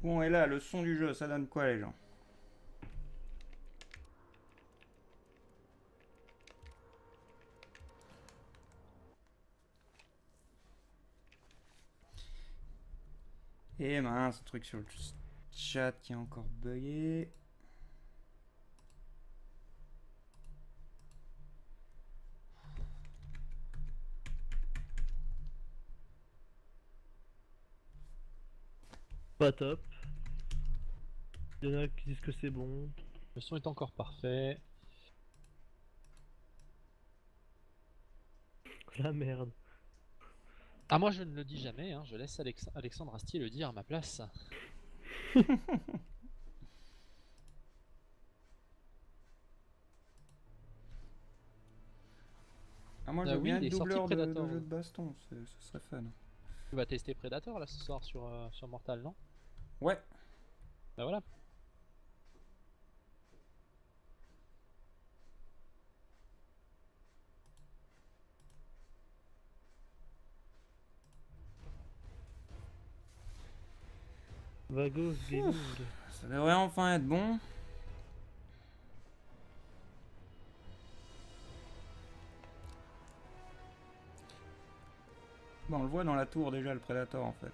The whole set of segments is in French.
Bon, et là, le son du jeu, ça donne quoi, les gens? Et mince, un truc sur le chat qui est encore bugué. Pas top. Il y en a qui disent que c'est bon. Le son est encore parfait. La merde. Ah, moi je ne le dis jamais, hein. Je laisse Alexandre Astier le dire à ma place. Ah, moi, je veux Oui, bien il être est sorti doubleur de Predator. jeu de baston, ce serait fun. Tu vas tester Predator là ce soir sur Mortal, non? Ouais. Bah voilà. Vagos Gaming. Ça devrait enfin être bon. Bon, on le voit dans la tour déjà, le Predator, en fait.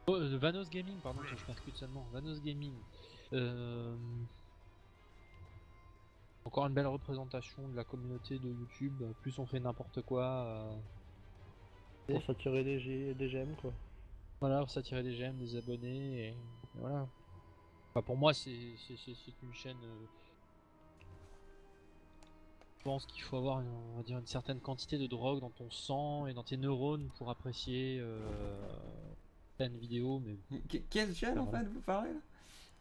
Oh, Vanos Gaming, pardon, je percute seulement. Vanos Gaming. Euh, Encore une belle représentation de la communauté de YouTube. Plus on fait n'importe quoi. Pour s'attirer des gemmes quoi. Voilà, pour s'attirer des j'aime, des abonnés. Et voilà. Enfin, pour moi, c'est une chaîne. Je pense qu'il faut avoir on va dire une certaine quantité de drogue dans ton sang et dans tes neurones pour apprécier certaines vidéos. Mais Quelle chaîne, en voilà. fait, vous parlez, là?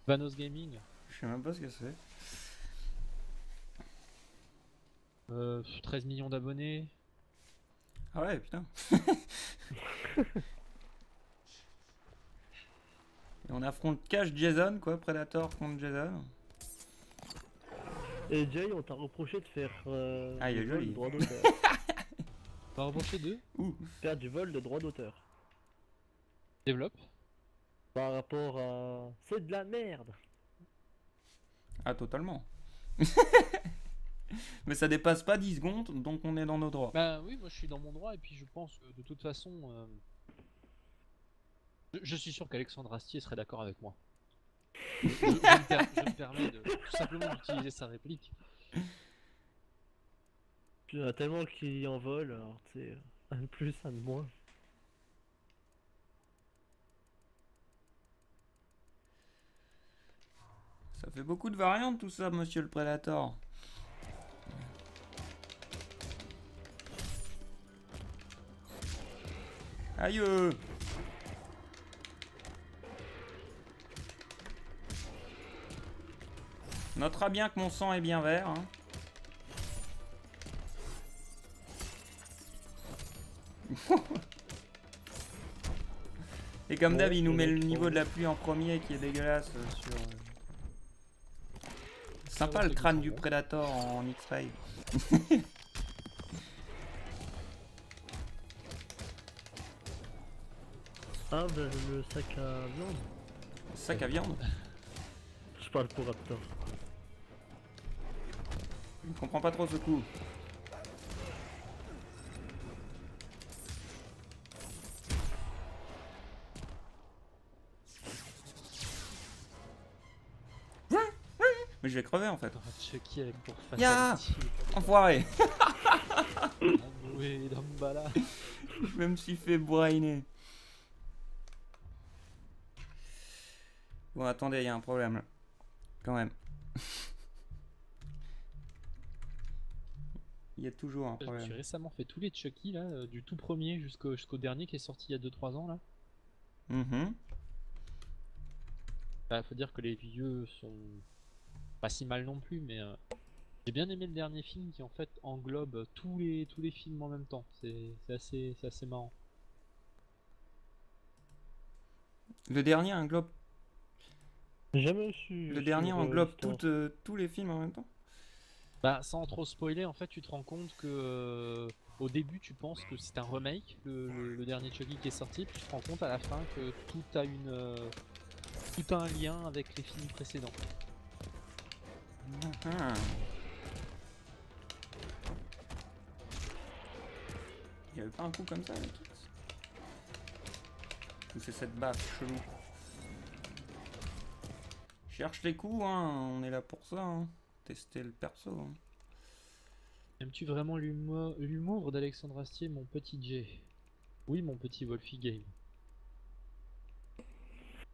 Vanos Gaming. Je sais même pas ce que c'est. 13 millions d'abonnés. Ah ouais, putain. Et on affronte Cash Jason, quoi, Predator contre Jason. Et Jay, on t'a reproché de faire Ah, il est du vol joli. de droit d'auteur. On va reprocher deux. Faire du vol de droit d'auteur. Développe. Par rapport à... C'est de la merde. Ah, totalement. Mais ça dépasse pas 10 secondes, donc on est dans nos droits. Bah oui, moi je suis dans mon droit et puis je pense que de toute façon, je suis sûr qu'Alexandre Astier serait d'accord avec moi. Je me permets de tout simplement d'utiliser sa réplique. Il y en a tellement qui en volent, alors tu sais, un de plus, un de moins. Ça fait beaucoup de variantes tout ça, monsieur le Predator. Aïe. Notera bien que mon sang est bien vert. Hein. Et comme d'hab, il nous met le niveau de la pluie en premier qui est dégueulasse sur... Sympa le crâne du Predator en X-Ray. Ah, ben le sac à viande. Sac à viande. Je parle pour Raptor. Je comprends pas trop ce coup. Mais je vais crever en fait. Chucky avec pour Ya Fatality. Enfoiré. Oui, Dambala. Je me suis fait brainer. Bon, attendez, il y a un problème là. Quand même. Il y a toujours un Je me suis problème. récemment fait tous les Chucky là, du tout premier jusqu'au dernier qui est sorti il y a 2-3 ans là. Bah, faut dire que les vieux sont pas si mal non plus, mais j'ai bien aimé le dernier film qui en fait englobe tous les films en même temps. C'est assez marrant. Le dernier englobe, J'ai jamais su. le dernier suivre, englobe l'histoire. tous les films en même temps. Bah, sans trop spoiler, en fait, tu te rends compte que au début tu penses que c'est un remake, le dernier Chucky qui est sorti, puis tu te rends compte à la fin que tout a un lien avec les films précédents. Ah. Il y avait pas un coup comme ça avec X? Ou c'est cette baffe chelou? Cherche les coups, hein, on est là pour ça, hein. Tester le perso. Hein. Aimes-tu vraiment l'humour d'Alexandre Astier, mon petit J? Oui, mon petit Wolfie Game.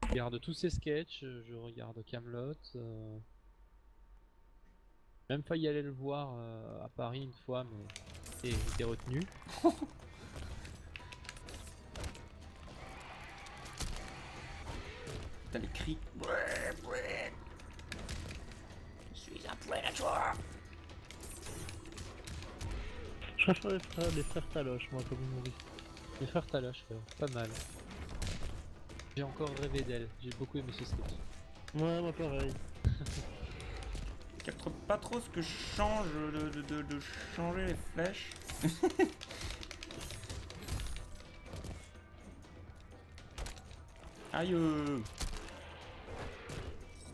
Je regarde tous ses sketchs, je regarde Camelot. Même failli aller le voir à Paris une fois, mais j'étais retenu. T'as les cris. Je suis un prédateur. Je préfère les frères Taloche, moi, comme humoriste. Les frères Taloche, pas mal. J'ai encore rêvé d'elle, j'ai beaucoup aimé ce sketch. Ouais, moi pareil. Je capte pas trop ce que je change de changer les flèches. Aïe.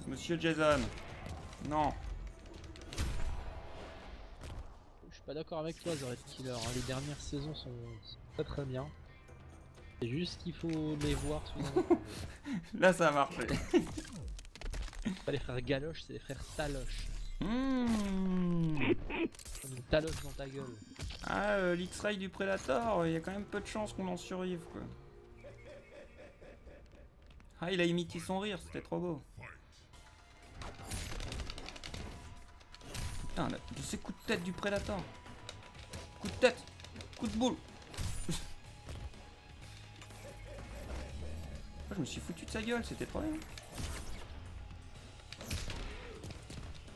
Monsieur Jason. Non. Je suis pas d'accord avec toi, The Red Killer. Hein. Les dernières saisons sont très très bien. C'est juste qu'il faut les voir sous un autre angle. Là ça a marché. C'est pas les frères Galoche, c'est les frères Taloche. Mmh. Comme une taloche dans ta gueule. Ah, l'X-Ray du Predator, il y a quand même peu de chances qu'on en survive quoi. Ah, il a imité son rire, c'était trop beau. Putain, là, de ces coups de tête du Predator. Coup de tête, coup de boule. Je me suis foutu de sa gueule, c'était trop bien.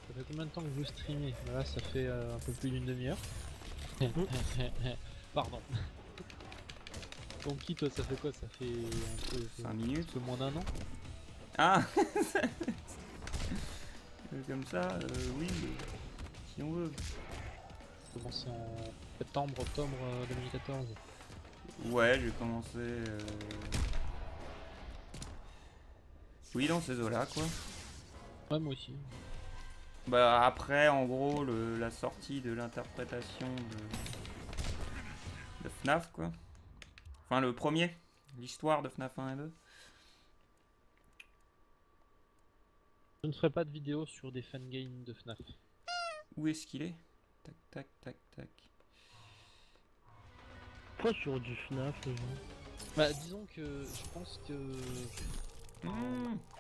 Ça fait combien de temps que vous streamez? Là, ça fait un peu plus d'une demi-heure. Pardon. Donc qui toi, ça fait quoi? Ça fait un peu, 5 minutes. un peu moins d'un an? Ah. Comme ça, oui, si on veut. Commencé en septembre, octobre 2014. Ouais, j'ai commencé... Oui, dans ces eaux-là, quoi. Ouais, moi aussi. Bah après, en gros, la sortie de l'interprétation de FNAF, quoi. Enfin, le premier, l'histoire de FNAF 1 et 2. Je ne ferai pas de vidéo sur des fangames de FNAF. Où est-ce qu'il est? Tac, tac, tac, tac. Pourquoi sur du FNAF Bah disons que je pense que...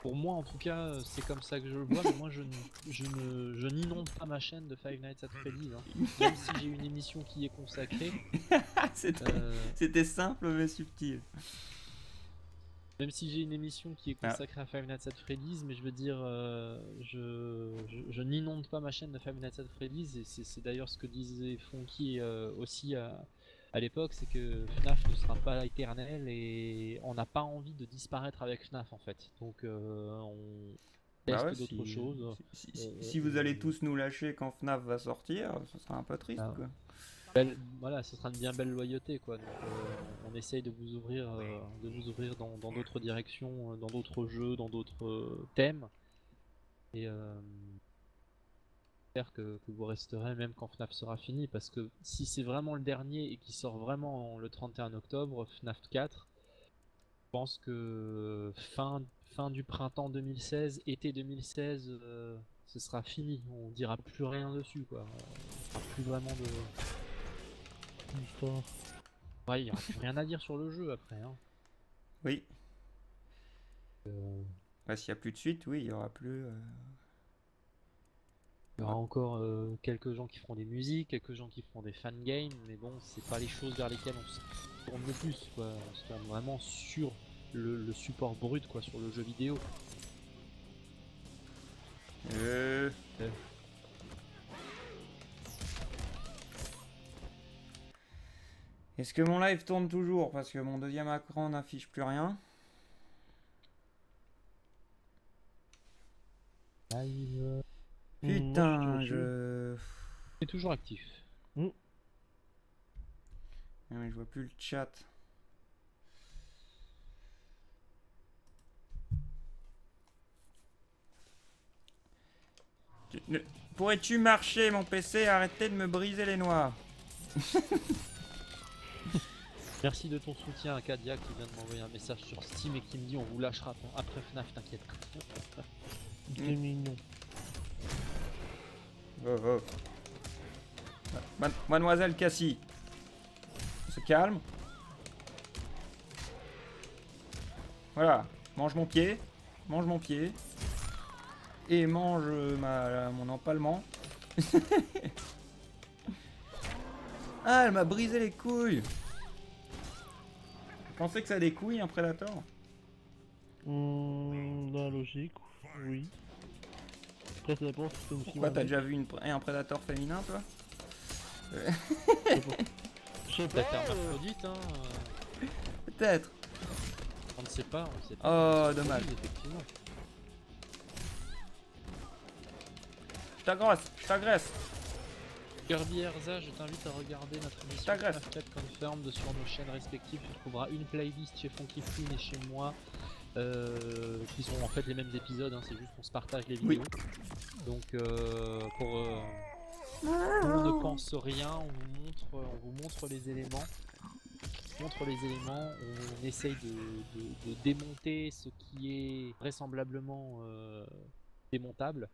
Pour moi en tout cas, c'est comme ça que je le vois, mais moi je n'inonde pas ma chaîne de Five Nights at Freddy's. Hein. Même si j'ai une émission qui est consacrée. C'était simple mais subtil. Même si j'ai une émission qui est consacrée à Five Nights at Freddy's, mais je veux dire, je n'inonde pas ma chaîne de Five Nights at Freddy's, et c'est d'ailleurs ce que disait Funky aussi à l'époque, c'est que FNAF ne sera pas éternel et on n'a pas envie de disparaître avec FNAF en fait. Donc on teste d'autres choses. Si vous allez tous nous lâcher quand FNAF va sortir, ce sera un peu triste quoi. Voilà, ce sera une bien belle loyauté quoi. Donc, on essaye de vous ouvrir dans d'autres directions, dans d'autres jeux, dans d'autres thèmes. Et j'espère que vous resterez même quand FNAF sera fini, parce que si c'est vraiment le dernier et qu'il sort vraiment le 31 octobre, FNAF 4, je pense que fin du printemps 2016, été 2016, ce sera fini. On dira plus rien dessus quoi. On fera plus vraiment de... L'histoire. Ouais, il n'y aura plus rien à dire sur le jeu après. Hein. Oui. Bah, s'il n'y a plus de suite, oui, il n'y aura plus... Il y aura encore quelques gens qui feront des musiques, quelques gens qui feront des fangames, mais bon, c'est pas les choses vers lesquelles on se tourne le plus, quoi. On se tourne vraiment sur le support brut, quoi, sur le jeu vidéo. Est-ce que mon live tourne toujours? Parce que mon deuxième écran n'affiche plus rien. Live. Putain, je... C'est toujours actif. Ah, mais je vois plus le chat. Pourrais-tu marcher, mon PC? Arrêtez de me briser les noix. Merci de ton soutien à Kadia qui vient de m'envoyer un message sur Steam et qui me dit on vous lâchera après FNAF, t'inquiète. C'est mignon. Oh, oh. Mademoiselle Cassie. On se calme. Voilà. Mange mon pied. Mange mon pied. Et mange mon empalement. Ah, elle m'a brisé les couilles. Vous pensez que ça a des couilles, un Predator? Dans la logique, oui. Après, ça dépend si c'est une fille. Pourquoi t'as déjà vu un Predator féminin, toi? Je sais Peut-être pas. hermaphrodite, hein. Peut-être. On ne sait pas, on ne sait pas. Oh, dommage. Oui, effectivement. Je t'agresse. Kirby Erza, je t'invite à regarder notre émission t'agresse. FNAF 4 Confirmed sur nos chaînes respectives. Tu trouveras une playlist chez Funky Flynn et chez moi. Qui sont en fait les mêmes épisodes, hein, c'est juste qu'on se partage les vidéos. Donc pour on ne pense rien, on vous montre les éléments. On essaye de démonter ce qui est vraisemblablement démontable.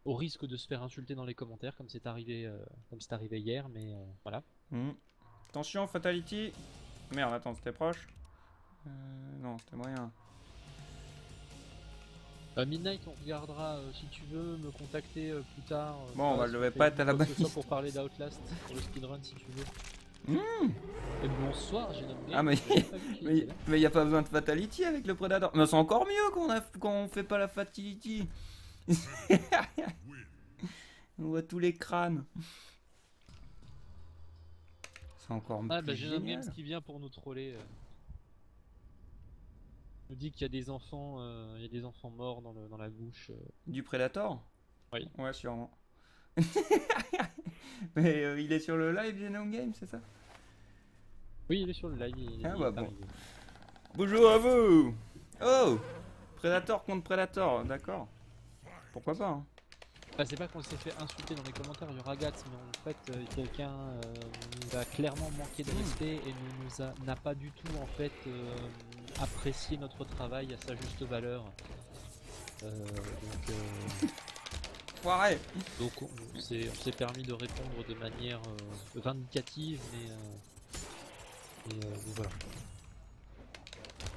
Au risque de se faire insulter dans les commentaires, comme c'est arrivé hier, mais voilà. Attention, Fatality. Merde, attends, c'était proche. Non, c'était moyen. Midnight, on regardera si tu veux me contacter plus tard. Bon, je vais pas être à la bonne liste. Pour parler d'Outlast, pour le speedrun si tu veux. Et bonsoir, j'ai nommé. Ah, mais il y a pas besoin de Fatality avec le Predator. Mais c'est encore mieux qu'on fait pas la Fatality. On voit tous les crânes. C'est encore Ah bah plus j'ai génial. Games qui vient pour nous troller. Il nous dit qu'il y a des enfants, morts dans la bouche. Du Predator? Oui. Ouais, sûrement. Mais il est sur le live Genome Game, c'est ça? Oui, il est sur le live. Il Ah est bah bon. arrivé. Bonjour à vous. Oh, Predator contre Predator, d'accord. Pourquoi pas, hein. Bah, c'est pas qu'on s'est fait insulter dans les commentaires, il y aura Gats, mais en fait quelqu'un nous a clairement manqué de respect et n'a pas du tout en fait apprécié notre travail à sa juste valeur. Foiré. Donc on s'est permis de répondre de manière vindicative, mais voilà.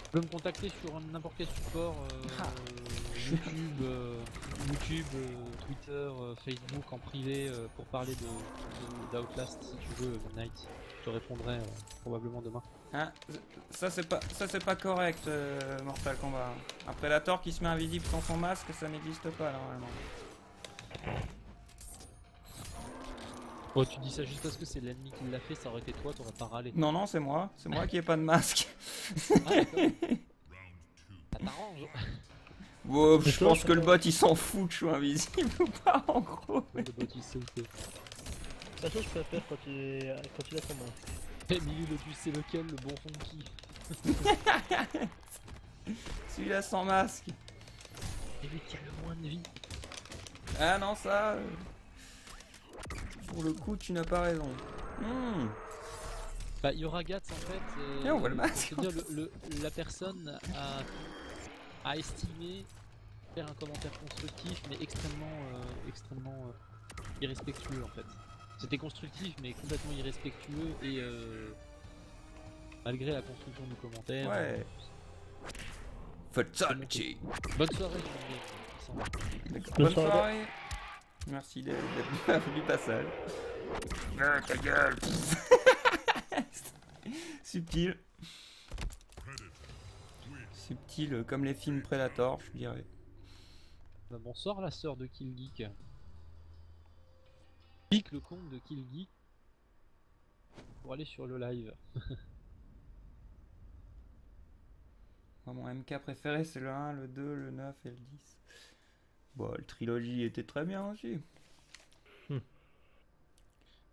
Tu peux me contacter sur n'importe quel support, YouTube, Twitter, Facebook en privé pour parler d'Outlast si tu veux, Midnight. Je te répondrai probablement demain. Ah, ça c'est pas correct, Mortal Kombat. Un Predator qui se met invisible sans son masque, ça n'existe pas normalement. Oh, tu dis ça juste parce que c'est l'ennemi qui l'a fait, ça aurait été toi, t'aurais pas râlé. Non, c'est moi qui ai pas de masque. Ah, d'accord. Ça t'arrange. Wow, je pense que le bot il s'en fout que je suis invisible ou pas en gros. Le bot il sait où t'es. La chose que je préfère quand il a son masque. Eh Milieu, tu sais lequel, le bon Funky. Celui-là sans masque. Et lui qui a le moins de vie. Ah non, ça. Pour le coup, tu n'as pas raison. Bah, il y aura Gats en fait. Et on voit le masque. C'est-à-dire la personne a estimé faire un commentaire constructif, mais extrêmement irrespectueux en fait. C'était constructif, mais complètement irrespectueux et malgré la construction du commentaire. Ouais. Fatality. Bonne soirée, je Bonne soirée. Merci du passage. Ah, ta gueule. Subtil. Subtil comme les films Predator, je dirais. Bonsoir la sœur de Kill Geek. Pique le compte de Kill Geek pour aller sur le live. Moi, mon MK préféré c'est le 1, le 2, le 9 et le 10. Bon, le trilogie était très bien aussi.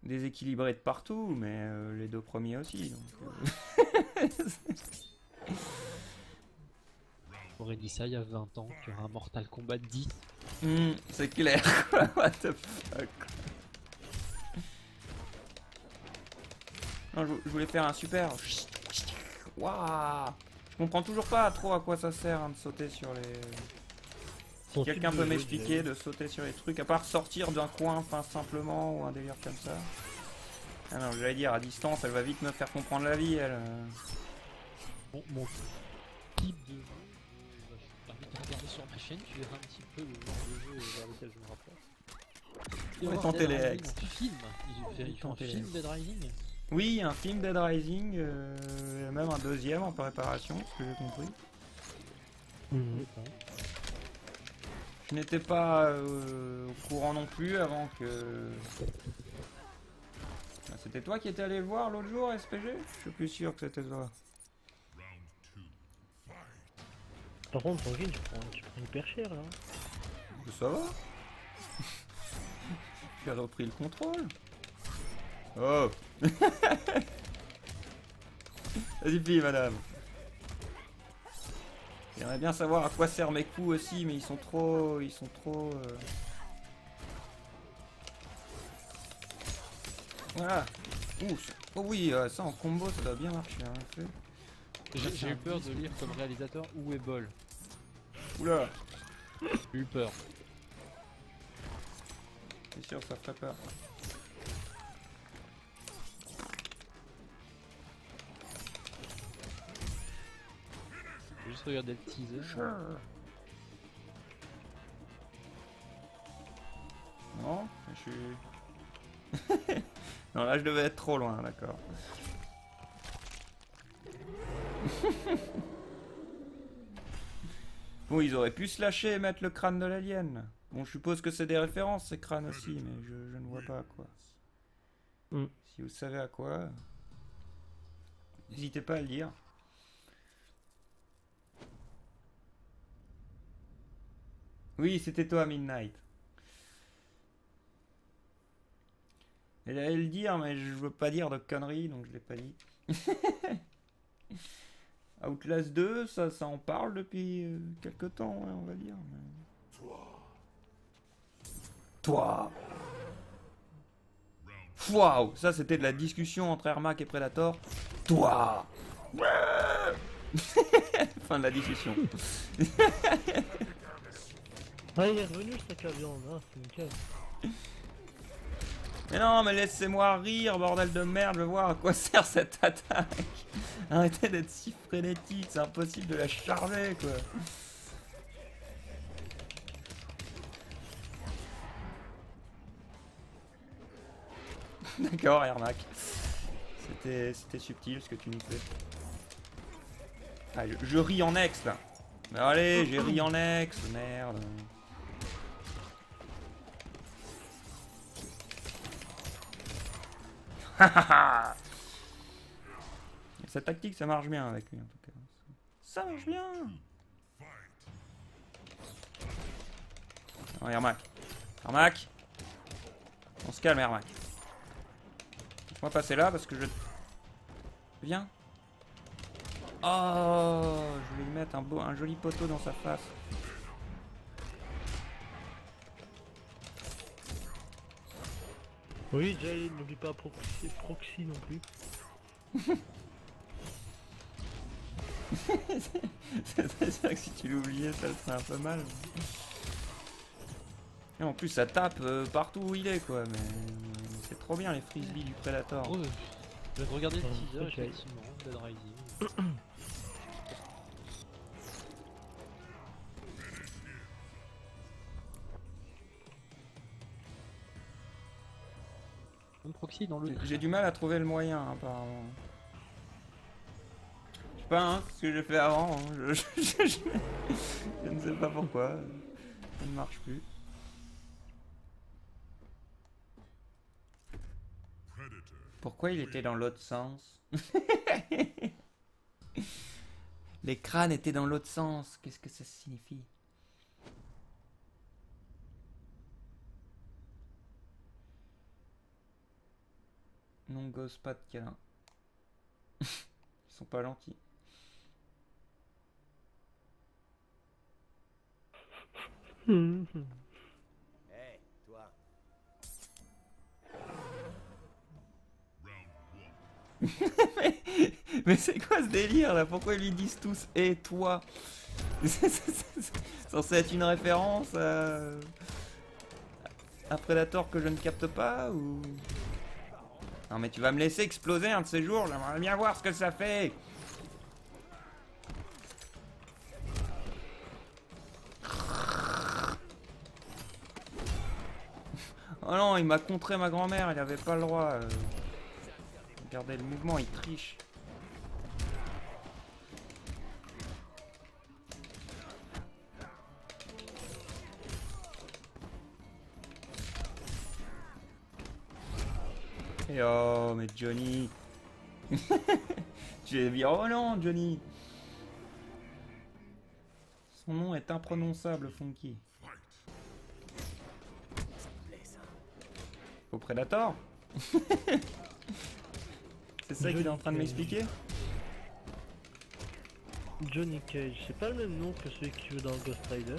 déséquilibré de partout, mais les deux premiers aussi. Donc, J'aurais dit ça il y a 20 ans, qu'il y aura un Mortal Kombat 10. c'est clair, quoi. What the fuck. Non, je voulais faire un super. Waouh. Je comprends toujours pas trop à quoi ça sert hein, de sauter sur les. Son Quelqu'un style peut de jeu, m'expliquer de sauter sur les trucs, à part sortir d'un coin, enfin simplement, ou un délire comme ça. Ah non, j'allais dire, à distance, elle va vite me faire comprendre la vie, elle. Bon, mon type de jeu, je t'invite à regarder sur ma chaîne, tu verras un petit peu le genre de jeu vers lequel je me rapproche. On va voir tenter Dead les Rising ex. en film. Ils font un Tenter les film ex. Dead Rising. Oui, un film Dead Rising, même un deuxième en préparation, ce que j'ai compris. Mhm. Je n'étais pas au courant non plus avant que... Ah, c'était toi qui étais allé le voir l'autre jour, SPG? Je suis plus sûr que c'était toi. Par contre, Tanguy, tu prends hyper cher là. Ça va? J'ai repris le contrôle. Oh. Vas-y, fille, madame. J'aimerais bien savoir à quoi servent mes coups aussi, mais ils sont trop... Voilà. Ouh, oh oui, ça en combo, ça doit bien marcher. Hein. J'ai eu peur de lire comme réalisateur où est Ball. Oula, J'ai eu peur. c'est sûr, ça ferait peur. J'ai juste regardé le teaser. Non, je suis... non, là, je devais être trop loin, d'accord. Bon, ils auraient pu se lâcher et mettre le crâne de l'alien. Bon, je suppose que c'est des références, ces crânes aussi, mais je ne vois pas à quoi. Mm. Si vous savez à quoi, n'hésitez pas à le dire. Oui, c'était toi, Midnight. Elle allait le dire, mais je veux pas dire de conneries, donc je l'ai pas dit. Outlast 2, ça en parle depuis quelques temps, ouais, on va dire. Mais... Toi. Waouh, ça c'était de la discussion entre Ermac et Predator. Toi. Fin de la discussion. Ah, il est revenu le sac à viande, hein, c'est nickel. Mais non, mais laissez-moi rire, bordel de merde, je veux voir à quoi sert cette attaque. Arrêtez d'être si frénétique, c'est impossible de la charger, quoi. D'accord, Ermac. C'était subtil ce que tu nous fais. Ah, je ris en ex, là. Mais allez, j'ai ri en ex, merde. Cette tactique, ça marche bien avec lui, en tout cas. Ça marche bien. Non, Ermac. Ermac. On se calme, Ermac. Laisse-moi passer là, parce que je... Viens. Oh, je vais lui mettre un joli poteau dans sa face. Oui, déjà, n'oublie pas proxy non plus. C'est ça que si tu l'oubliais, ça serait un peu mal. Et en plus, ça tape partout où il est, quoi. Mais c'est trop bien les frisbees du Predator. Oh, je viens de regarder le Oh, teaser, ok. effectivement, Dead Rising. Même Proxy dans le... J'ai du mal à trouver le moyen, hein, apparemment. Je sais pas, hein, ce que j'ai fait avant. Hein. Je ne sais pas pourquoi. Ça ne marche plus. Pourquoi il était dans l'autre sens? Les crânes étaient dans l'autre sens. Qu'est-ce que ça signifie? Non, gosse pas de câlin. Ils sont pas gentils. Hé, toi. Mais c'est quoi ce délire là? Pourquoi ils lui disent tous et toi? C'est censé être une référence à Predator que je ne capte pas ou... Non mais tu vas me laisser exploser un de ces jours, j'aimerais bien voir ce que ça fait. Oh non, il m'a contré ma grand-mère, il avait pas le droit. Regardez le mouvement, il triche. Et oh, mais Johnny. Tu es bien. Oh non, Johnny. Son nom est imprononçable, Funky. Au Predator. C'est ça qu'il est en train de m'expliquer? Johnny Cage, c'est pas le même nom que celui qui joue dans Ghost Rider?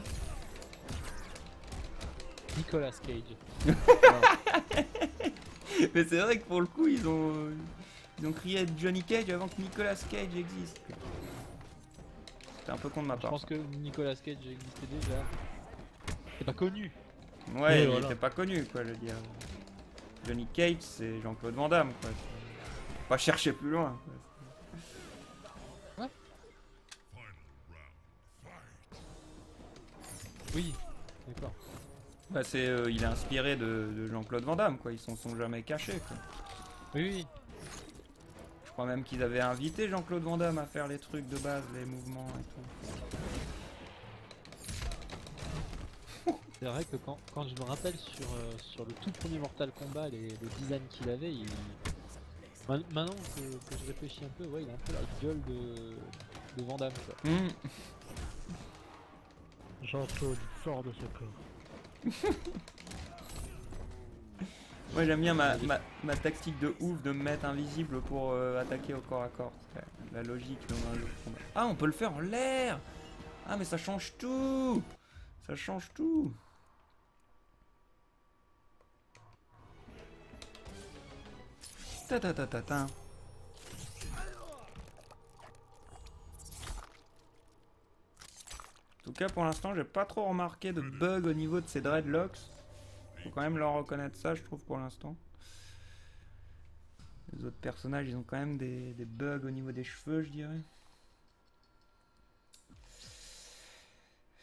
Nicolas Cage. Mais c'est vrai que pour le coup, ils ont crié Johnny Cage avant que Nicolas Cage existe. C'était un peu con de ma Je part. pense que Nicolas Cage existait déjà. C'est pas connu. Ouais, Et il voilà. était pas connu, quoi, je veux dire. Johnny Cage, c'est Jean-Claude Van Damme, quoi. Faut pas chercher plus loin, quoi. Oui, d'accord. Bah, il est inspiré de Jean-Claude Van Damme, quoi. Ils s'en sont jamais cachés, quoi. Oui, oui. Je crois même qu'ils avaient invité Jean-Claude Van Damme à faire les trucs de base, les mouvements et tout. C'est vrai que quand je me rappelle sur le tout premier Mortal Kombat, le design qu'il avait, maintenant que je réfléchis un peu, ouais, il a un peu la gueule de Van Damme, quoi. Jean-Claude, sors de ce corps. Moi j'aime bien ma tactique de ouf de me mettre invisible pour attaquer au corps à corps. C'est la logique dans un jeu de combat. Ah, on peut le faire en l'air. Ah, mais ça change tout. Ça change tout. Ta ta ta ta ta. En tout cas, pour l'instant, j'ai pas trop remarqué de bug au niveau de ces dreadlocks. Faut quand même leur reconnaître ça, je trouve, pour l'instant. Les autres personnages, ils ont quand même des bugs au niveau des cheveux, je dirais.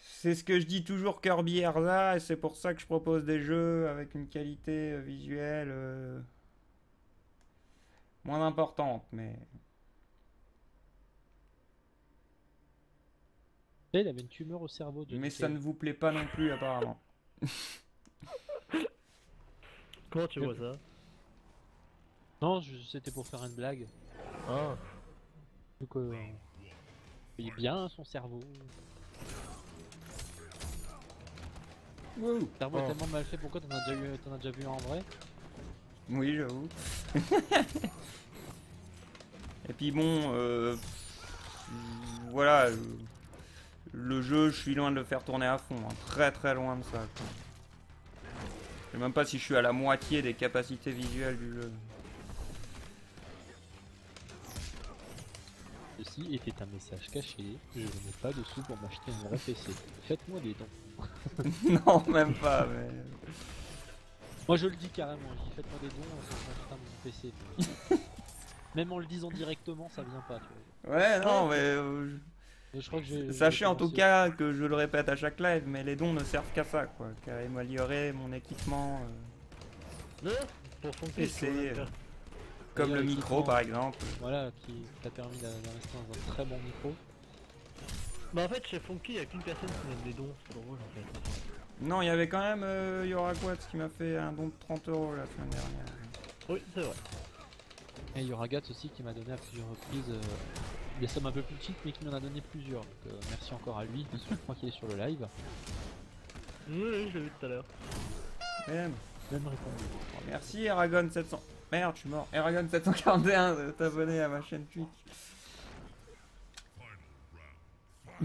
C'est ce que je dis toujours, Kirby Erza, et c'est pour ça que je propose des jeux avec une qualité visuelle moins importante, mais... Il avait une tumeur au cerveau de Mais ça ne vous plaît pas non plus, apparemment. Comment tu vois ça? Non, c'était pour faire une blague. Ah, Donc, il est bien son cerveau. Wow. Le cerveau est tellement mal fait, pourquoi t'en as déjà vu un en vrai? Oui, j'avoue. Et puis bon, voilà, le jeu, je suis loin de le faire tourner à fond, hein. Très très loin de ça, quoi. Je sais même pas si je suis à la moitié des capacités visuelles du jeu. Ceci était un message caché, je n'ai pas de sous pour m'acheter un vrai PC. Faites-moi des dons. Non, même pas, mais... Moi je le dis carrément, je dis faites-moi des dons pour m'acheter mon PC. Même en le disant directement, ça vient pas, tu vois. Ouais, non, mais... Et je crois que j'ai... Sachez en tout cas que je le répète à chaque live, mais les dons ne servent qu'à ça, quoi. Qu'à améliorer mon équipement, non, pour son PC, comme D'ailleurs, le les micro équipements, par exemple. Voilà, qui t'a permis d'investir dans un très bon micro. Bah en fait chez Funky, il n'y a qu'une personne qui donne des dons, c'est drôle en fait. Non, il y avait quand même Yoraquatz qui m'a fait un don de 30 € la semaine dernière. Oui, c'est vrai. Et Yoragat aussi qui m'a donné à plusieurs reprises des sommes un peu plus petites mais qui m'en a donné plusieurs. Donc merci encore à lui, parce que je crois qu'il est sur le live. Oui, je l'ai vu tout à l'heure. Même. Même répondu. Merci Aragon 700. Merde, je suis mort. Eragon 741 de t'abonner à ma chaîne Twitch.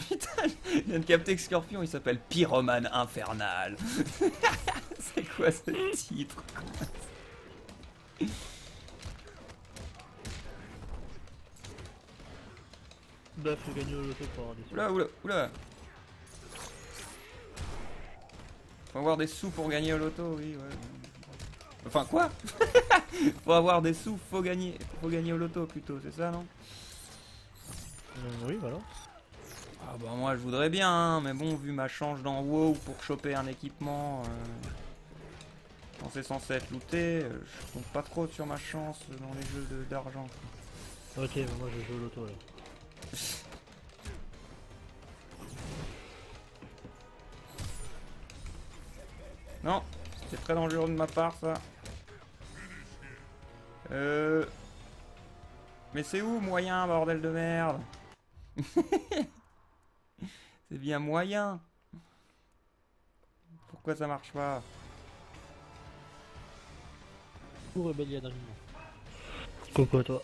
Putain, je viens de capter que Scorpion il s'appelle Pyromane Infernal. C'est quoi ce titre? Bah faut gagner au loto pour avoir des sous. Oula, oula, oula. Faut avoir des sous pour gagner au loto, oui, ouais. Enfin quoi? Faut avoir des sous, faut gagner au loto plutôt, c'est ça non? Oui voilà. Ah bah moi je voudrais bien, hein, mais bon vu ma chance dans WoW pour choper un équipement, quand c'est censé être looté, je compte pas trop sur ma chance dans les jeux d'argent. Ok, bah moi je joue au loto là. Non, c'était très dangereux de ma part ça. Mais c'est où moyen, bordel de merde? C'est bien moyen. Pourquoi ça marche pas? Pour Rebellion Dream. Coucou à toi.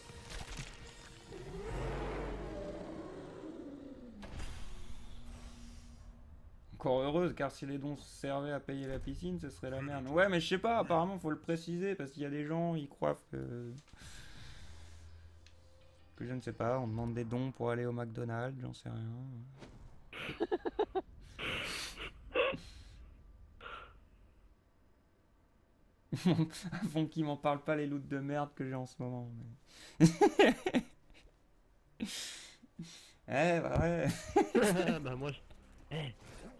Encore heureuse, car si les dons servaient à payer la piscine, ce serait la merde. Ouais, mais je sais pas, apparemment faut le préciser, parce qu'il y a des gens, ils croient que je ne sais pas, on demande des dons pour aller au McDonald's, j'en sais rien. Avant qu'ils m'en parlent pas les loots de merde que j'ai en ce moment. Mais... eh, bah ouais. Bah moi je... Eh,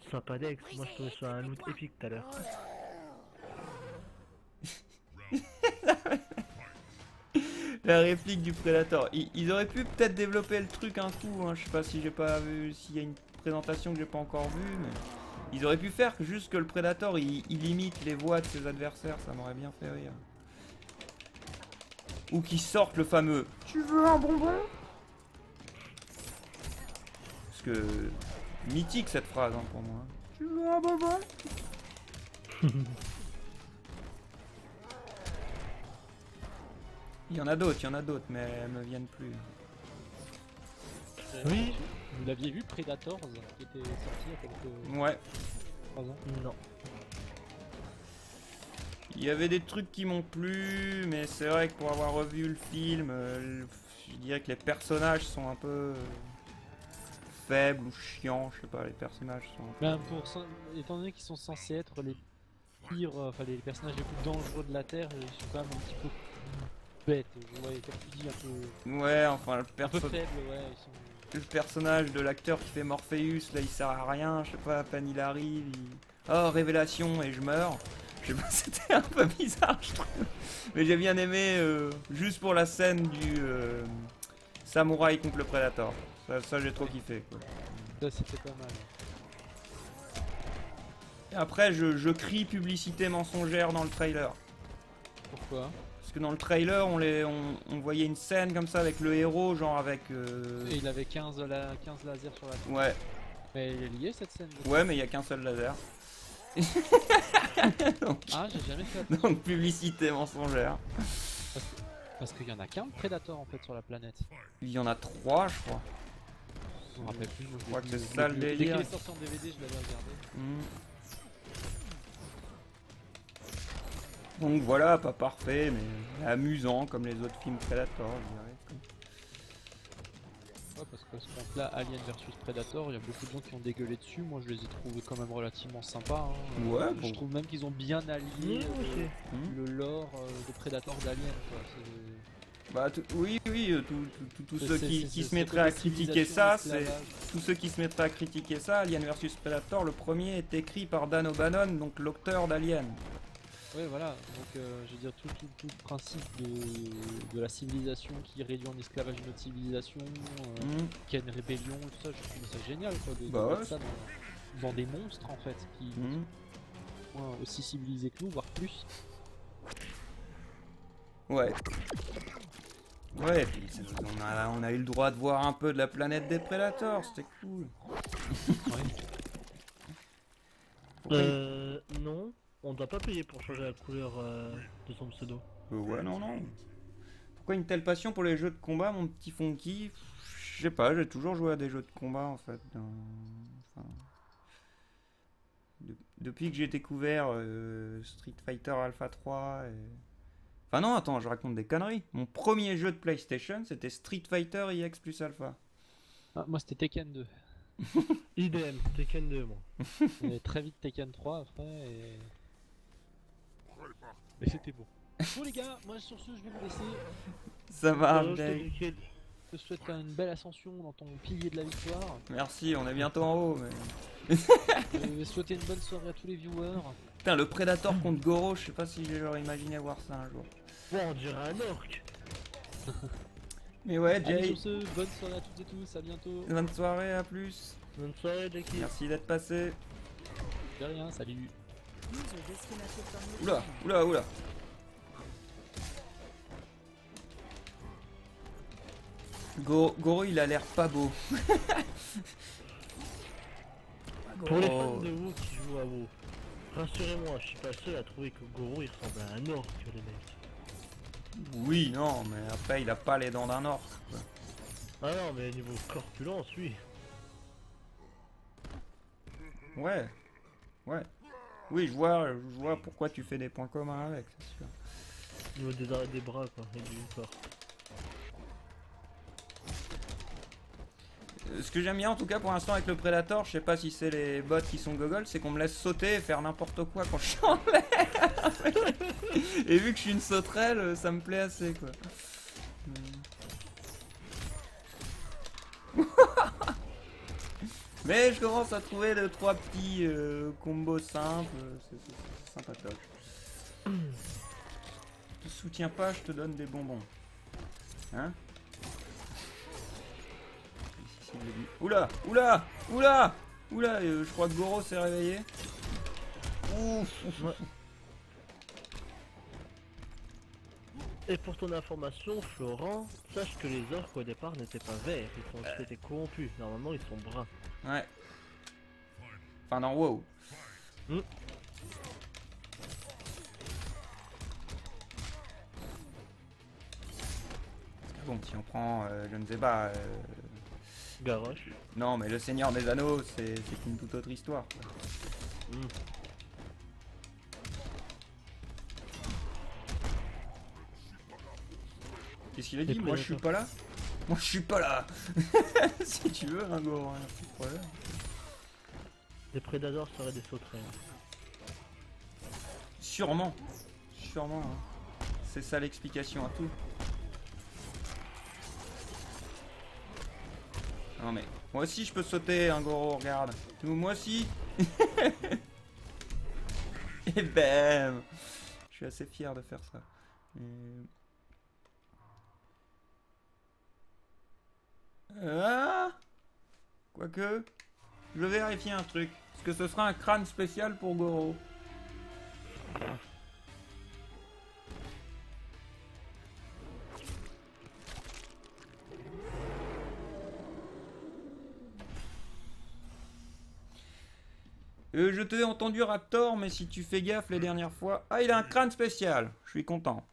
sympa Dex, moi je trouvais ça un loot épique tout à l'heure. La réplique du Predator. Ils auraient pu peut-être développer le truc un coup, hein. Je sais pas si j'ai pas vu, s'il y a une présentation que j'ai pas encore vue, mais... Ils auraient pu faire que juste que le Predator il imite les voix de ses adversaires, ça m'aurait bien fait rire. Ou qu'ils sortent le fameux « Tu veux un bonbon ?» Parce que... mythique cette phrase hein, pour moi. « Tu veux un bonbon ?» Il y en a d'autres, mais elles me viennent plus. Oui. Vous l'aviez vu Predators qui était sorti il y a quelques Ouais. 3 ans? Non. Il y avait des trucs qui m'ont plu, mais c'est vrai que pour avoir revu le film, je dirais que les personnages sont un peu faibles ou chiants, je sais pas, les personnages sont... Ben étant donné qu'ils sont censés être les pires, enfin les personnages les plus dangereux de la Terre, ils sont quand même un petit peu bêtes, ouais, comme tu dis, un Ouais, enfin peu faibles, ouais, ils sont... le personnage de l'acteur qui fait Morpheus, là il sert à rien, je sais pas, à peine il arrive, oh révélation et je meurs. Je sais pas, c'était un peu bizarre je trouve. Mais j'ai bien aimé, juste pour la scène du samouraï contre le Predator. Ça j'ai trop kiffé quoi. Ça c'était pas mal. Et après je crie publicité mensongère dans le trailer. Pourquoi? Parce que dans le trailer on voyait une scène comme ça avec le héros, genre avec... Et il avait 15 lasers sur la tête. Ouais. Mais il est lié cette scène? Ouais mais il y a qu'un seul laser. donc, Ah j'ai jamais fait attention. donc publicité mensongère. Parce qu'il y en a qu'un Predator en fait sur la planète. Il y en a 3 je crois. Je me rappelle plus, moi, Je crois que c'est je ça le l'ai vu. Dès délire. qu'il est sorti en DVD je l'avais regardé. Donc voilà, pas parfait, mais amusant comme les autres films Predator, je dirais. Ouais, parce que ce compte-là, Alien versus Predator, il y a beaucoup de gens qui ont dégueulé dessus. Moi, je les ai trouvés quand même relativement sympas. Hein. Ouais, Je bon. trouve même qu'ils ont bien allié ok. le lore de Predator d'Alien. Quoi. Bah oui, tous ceux qui se c'est mettraient à côté critiquer civilisation, ça, c'est esclavage. tous ceux qui se mettraient à critiquer ça. Alien versus Predator, le premier est écrit par Dan O'Bannon, donc l'auteur d'Alien. Ouais, voilà. Donc, je veux dire, tout le principe de la civilisation qui réduit en esclavage une autre civilisation, qui a une rébellion, tout ça, je trouve ça génial, quoi, de Bah mettre ouais. ça dans des monstres, en fait, qui sont aussi civilisés que nous, voire plus. Ouais. Ouais, et puis on a eu le droit de voir un peu de la planète des Predators, c'était cool. Ouais. Non, on doit pas payer pour changer la couleur de son pseudo. Ouais, non, non. Pourquoi une telle passion pour les jeux de combat, mon petit Funky? Je sais pas, j'ai toujours joué à des jeux de combat en fait. Enfin, depuis que j'ai découvert Street Fighter Alpha 3 et... Enfin non, attends, je raconte des conneries. Mon premier jeu de PlayStation, c'était Street Fighter EX plus Alpha. Ah, moi c'était Tekken 2. Idem, Tekken 2 moi. Et très vite Tekken 3 après et c'était bon. Bon les gars, moi sur ce je vais vous laisser. Ça va, Ok, Jake. nickel. Je te souhaite une belle ascension dans ton pilier de la victoire. Merci, on est bientôt en haut. Mais... Je vais souhaiter une bonne soirée à tous les viewers. Putain, le Predator contre Goro, je sais pas si j'aurais imaginé voir ça un jour. Ouais, on dirait un orc. Mais ouais, Allez, Jay, sur ce, bonne soirée à toutes et tous, à bientôt. bonne soirée, à plus. Bonne soirée, Jackie. Merci d'être passé. De rien, salut. Oula, oula, oula. Goro, il a l'air pas beau. Pour les Oh. fans de vous qui jouent à WoW, rassurez-moi, je suis pas seul à trouver que Goro il ressemble à un orc, les mecs. Oui, non, mais après, il a pas les dents d'un orc, quoi. Ah non, mais niveau corpulence, oui. Ouais. Ouais. Oui, je vois pourquoi tu fais des points communs avec, c'est sûr. Niveau des bras, quoi, et du corps. Ce que j'aime bien en tout cas pour l'instant avec le Predator, je sais pas si c'est les bots qui sont gogoles, c'est qu'on me laisse sauter et faire n'importe quoi quand je suis en l'air. Et vu que je suis une sauterelle, ça me plaît assez quoi. Mais je commence à trouver les 3 petits combos simples, c'est sympatoche. Je te soutiens pas, je te donne des bonbons. Hein? Oula, oula, oula, oula, je crois que Goro s'est réveillé. Ouf. Ouais. Et pour ton information, Florent, sache que les orques au départ n'étaient pas verts, ils étaient corrompus. Normalement, ils sont bruns. Ouais. Enfin, dans WoW. Bon, si on prend, je ne sais pas. Garrosh. Non, mais le Seigneur des Anneaux, c'est une toute autre histoire. Quoi. Qu'est-ce qu'il a dit? Moi je suis pas là. Moi je suis pas là. Si tu veux, un Goro, hein, pas de problème. Les prédateurs seraient des sauterelles. Sûrement. Sûrement. Hein. C'est ça l'explication à tout. Non mais, moi aussi je peux sauter, un Goro, regarde. Moi aussi. Et bam. Je suis assez fier de faire ça. Ah. Quoique, je vais vérifier un truc. Est-ce que ce sera un crâne spécial pour Goro? Je t'ai entendu Raptor, mais si tu fais gaffe les dernières fois... Ah, il a un crâne spécial. Je suis content.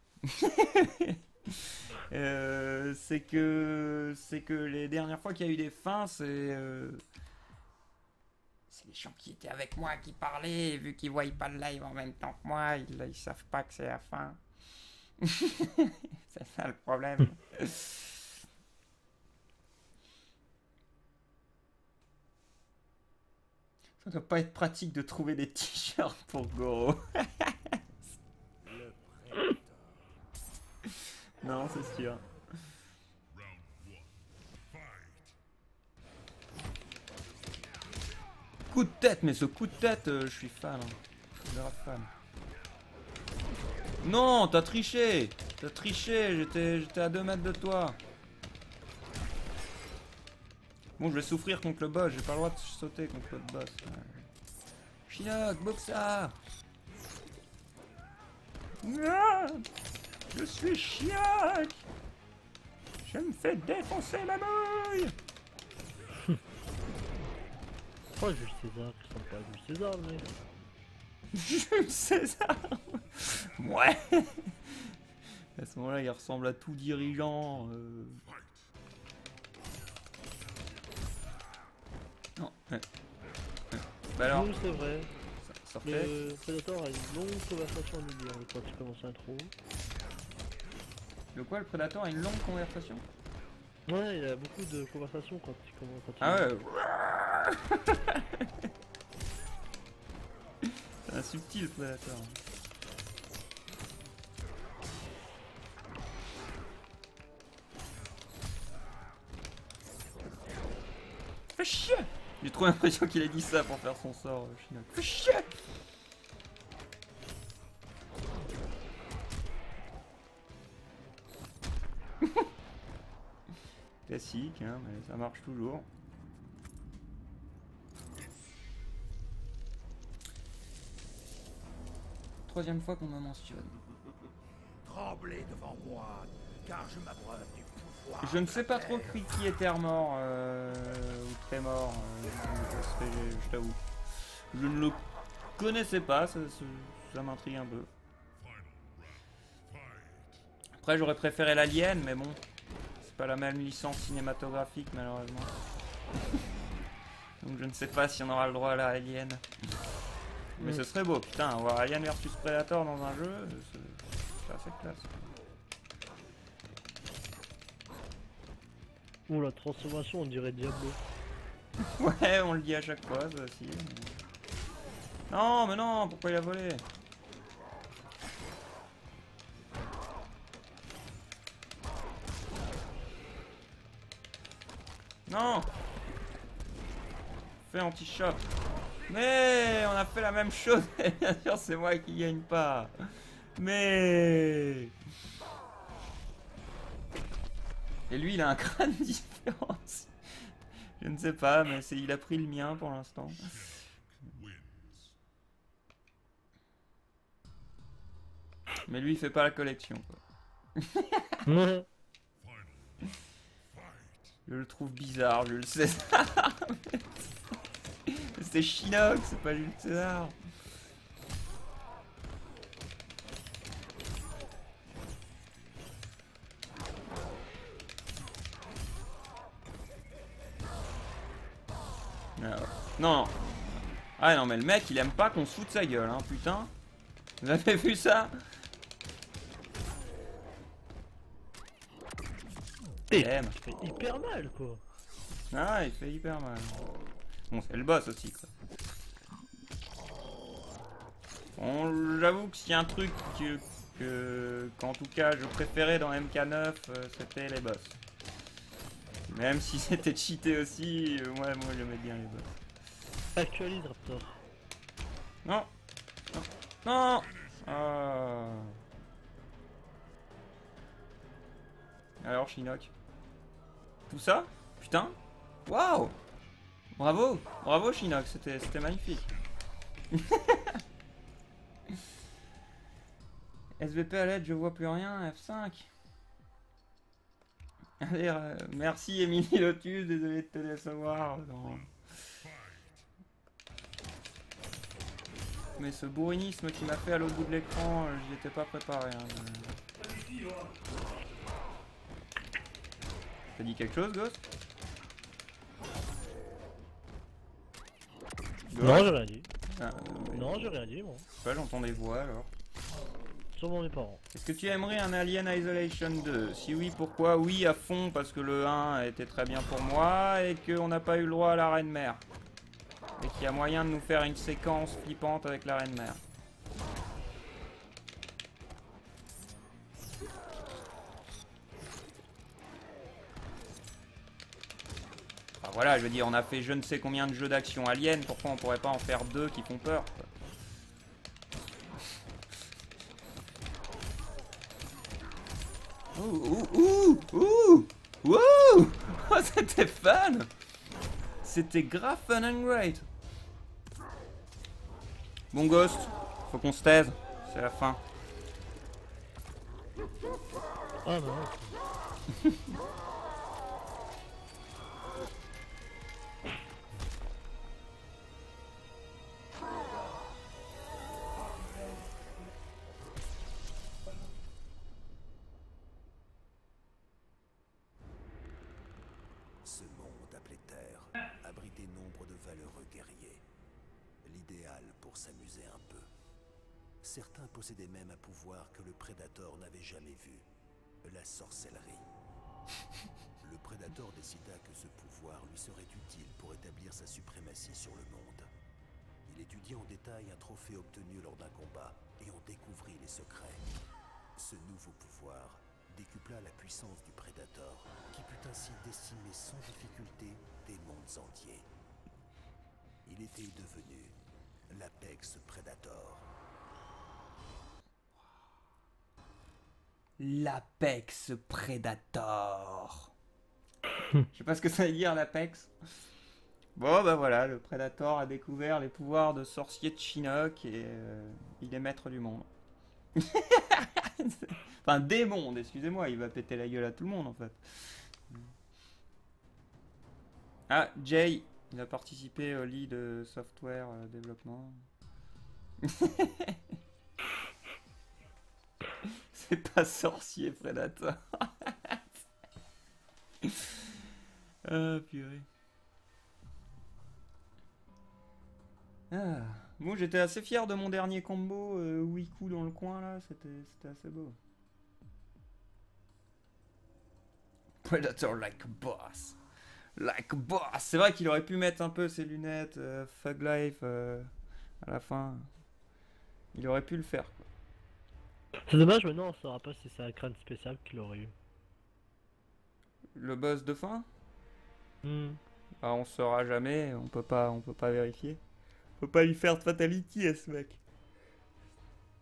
C'est que les dernières fois qu'il y a eu des fins, c'est les gens qui étaient avec moi qui parlaient, et vu qu'ils voient pas le live en même temps que moi, ils savent pas que c'est la fin. C'est ça le problème. Ça doit pas être pratique de trouver des t-shirts pour Goro. Non, c'est sûr. Coup de tête, mais ce coup de tête, je suis fan. Hein. Grave fan. Non, t'as triché. T'as triché, j'étais à 2 mètres de toi. Bon, je vais souffrir contre le boss, j'ai pas le droit de sauter contre le boss. Shinnok, Boxa. Non, je suis Shinnok. Je me fais défoncer la mouille. Oh, Jules César, je sens pas Jules César, mais... Jules César. Ouais. À ce moment-là, il ressemble à tout dirigeant. Non, ouais. Bah alors, Oui, c'est vrai. ça refait. Le Predator a une longue conversation à nous dire quand il commence l'intro. Le quoi, le Predator a une longue conversation? Ouais, il a beaucoup de conversations quand il commence. Ah ouais. C'est un subtil Predator. Fais chier! J'ai trop l'impression qu'il a dit ça pour faire son sort, Shinnok. Fais chier! Classique, hein, mais ça marche toujours. Troisième fois qu'on me mentionne. Tremblez devant moi, car je m'abreuve du pouvoir. Je ne sais pas trop qui était mort ou très mort, je t'avoue. Je ne le connaissais pas, ça m'intrigue un peu. Après j'aurais préféré l'Alien, mais bon, c'est pas la même licence cinématographique malheureusement. Donc je ne sais pas si on aura le droit à la Alien. Mais ce serait beau, putain, avoir Alien versus Predator dans un jeu, c'est assez classe. Oh, la transformation, on dirait Diablo. Ouais, on le dit à chaque fois, ça aussi. Non, mais non, pourquoi il a volé? Non! Fais anti-shot. Mais on a fait la même chose. Et bien sûr, c'est moi qui gagne pas. Mais... Et lui, il a un crâne différent. Je ne sais pas, mais il a pris le mien pour l'instant. Mais lui, il fait pas la collection, quoi. Je le trouve bizarre, Jules César. C'est Shinnok, c'est pas Jules César. Ah, non. Ah non, mais le mec, il aime pas qu'on se foute de sa gueule, hein, putain. Vous avez vu ça? Il aime. Il fait hyper mal, quoi. Ah, il fait hyper mal. Bon, c'est le boss aussi, quoi. Bon, j'avoue que s'il y a un truc qu'en tout cas je préférais dans MK9, c'était les boss. Même si c'était cheaté aussi, moi j'aimais bien les boss. Actualise Raptor. Non. Non. Non. Ah. Alors Shinnok. Tout ça? Putain. Waouh. Bravo. Bravo Shinnok, c'était magnifique. SVP à l'aide, je vois plus rien, F5. Allez, merci Emily Lotus, désolé de te décevoir. Non. Mais ce bourrinisme qui m'a fait à l'autre bout de l'écran, j'y étais pas préparé. Hein. T'as dit quelque chose, Ghost? Non, j'ai rien dit. Ah, Non, j'ai rien dit, moi. je sais pas, j'entends des voix alors. Sûrement mes parents. Est-ce que tu aimerais un Alien Isolation 2? Si oui, pourquoi? Oui, à fond, parce que le 1 était très bien pour moi et qu'on n'a pas eu le droit à la Reine Mère. Et qu'il y a moyen de nous faire une séquence flippante avec la Reine Mère. Enfin, voilà, je veux dire, on a fait je ne sais combien de jeux d'action Alien, pourquoi on pourrait pas en faire deux qui font peur, quoi. Oh, c'était fun. C'était grave fun and great. Bon Ghost, faut qu'on se taise, c'est la fin. Ah bah valeureux guerriers. L'idéal pour s'amuser un peu. Certains possédaient même un pouvoir que le Predator n'avait jamais vu, la sorcellerie. Le Predator décida que ce pouvoir lui serait utile pour établir sa suprématie sur le monde. Il étudia en détail un trophée obtenu lors d'un combat et en découvrit les secrets. Ce nouveau pouvoir décupla la puissance du Predator, qui put ainsi décimer sans difficulté des mondes entiers. Il était devenu l'Apex Predator. L'Apex Predator. Je sais pas ce que ça veut dire l'Apex. Bon bah voilà, le Predator a découvert les pouvoirs de sorcier de Chinook et il est maître du monde. Enfin des mondes, excusez-moi, il va péter la gueule à tout le monde en fait. Ah, Jay, il a participé au lead software développement. C'est pas sorcier Predator. Ah purée. Ah. Bon, j'étais assez fier de mon dernier combo Wiku dans le coin là, c'était assez beau. Predator like a boss. Like a boss. C'est vrai qu'il aurait pu mettre un peu ses lunettes Thug Life à la fin. Il aurait pu le faire. C'est dommage, mais non, on saura pas si c'est un crâne spécial qu'il aurait eu. Le boss de fin Hmm. bah, on saura jamais, on peut pas vérifier. On peut pas lui faire de fatality à ce mec.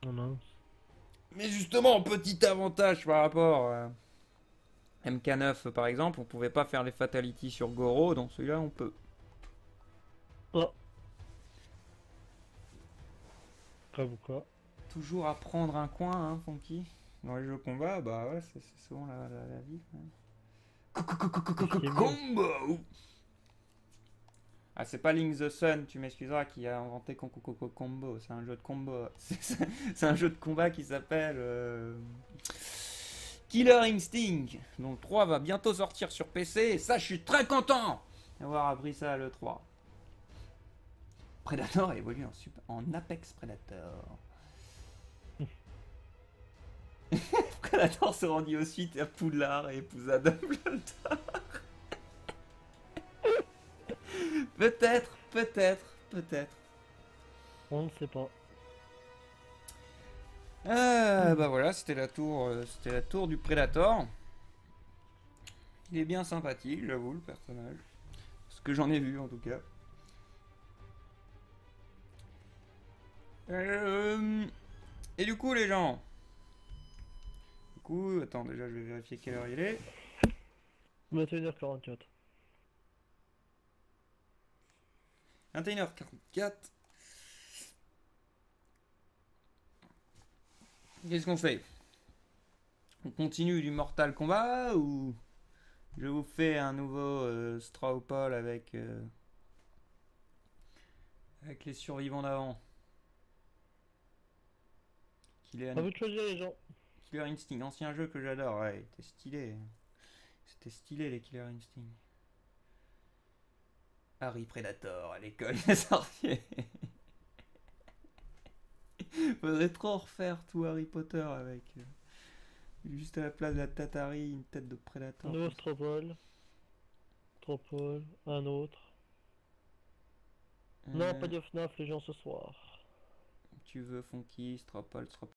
Non, non. Mais justement, petit avantage par rapport à MK9 par exemple, on pouvait pas faire les fatalities sur Goro, dans celui-là on peut. Oh. Bravo quoi. Toujours à prendre un coin, hein, Funky. Dans les jeux combat, bah ouais, c'est souvent la vie. Combo. Ah, c'est pas Link the Sun, tu m'excuseras, qui a inventé Combo. C'est un jeu de combo. C'est un jeu de combat qui s'appelle Killer Instinct. dont le 3 va bientôt sortir sur PC. Et ça, je suis très content d'avoir appris ça à l'E3. Predator évolue en Apex Predator. Predator se rendit ensuite à Poudlard et épousa Dumbledore. Peut-être. On ne sait pas. Bah voilà, c'était la tour du Predator. Il est bien sympathique, j'avoue, le personnage. Ce que j'en ai vu en tout cas. Et du coup, les gens. Attends, déjà je vais vérifier quelle heure il est. 21h44. 21h44. Qu'est-ce qu'on fait? On continue du Mortal Kombat ou je vous fais un nouveau Straw Poll avec les survivants d'avant? À vous de choisir les gens. Killer Instinct, ancien jeu que j'adore, ouais, c'était stylé. C'était stylé les Killer Instinct. Harry Predator à l'école des sorciers. Faudrait trop refaire tout Harry Potter avec juste à la place de la Tatari, une tête de Predator. Nouveau Stropole. Stropole. Un autre. Non, pas de FNAF les gens ce soir. Tu veux Funky, Stropole,